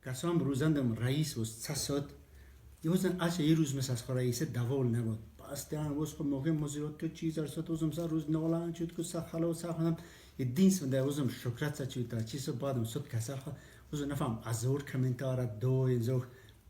کسام روزندم رئیس و ساسد یوزن اشه یه روز مثل رئیس دوال نبود بس دیان واسه خب موقع مزیات تو چیز ارسط وزم سر روز نولان شد که سخلا سخنم یه دینس من در وزم شکرت چود تا چیز بعدم صد کسر خا وزم نفهم ازور کامنتار دو اینجا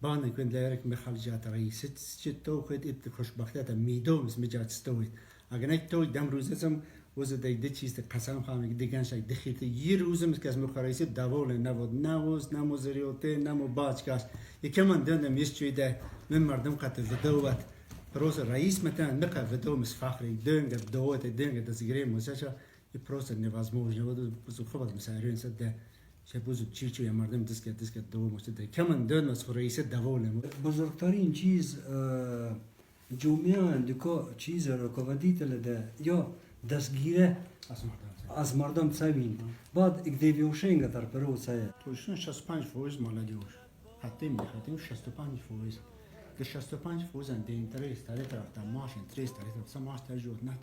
بان کن لیرک مخالجات رئیس چت تو خود ابت خوشبختت میدوم اسم جات استوید اگر نه تو دم روزم وزم دیگه چیز قسم خواهم که دیگه شاید دخیل یه روزم که از مخالجات دوال نبود نوز نموزریوته نمو باچکاش یکم من دندم یه چیز ده من مردم قطع دوات پروس رئیس مثلا نقل ودو مس فخری دنگ دوات دنگ دزگری موسچا یه پروس نواز موج نبود بزو خوب مسائرین سد چه بزو چی مردم دست دو مستد کمان دن از رئیس دوله بزرگترین چیز جمعه اندکا چیز رکابدیت لده یا دستگیره از مردم تسوین بعد اکدیویوشنگ در پروسه توشون 65% مالادیوش حتیم 65% که 65% de interesse tare taraftan maaşın 3 taraftan maaş tercih etmek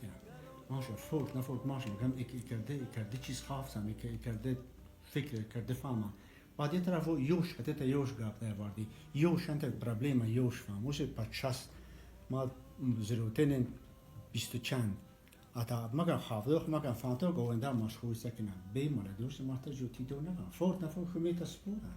maaş fort nafort maaşın hem ikardı çiz hafsam ikardı fikir ikardı fama بعد طرفو یوش حتی یوش گاب در واردی یوش انت پرابلم یوش فهم وش پچاس ما زروتن 20 چند اتا مگه خافدوخ مگه فانتو گوینده مشغول سکنن بی مالدوش ما تجوتی دو نگم فورت نفور خمیت سپورا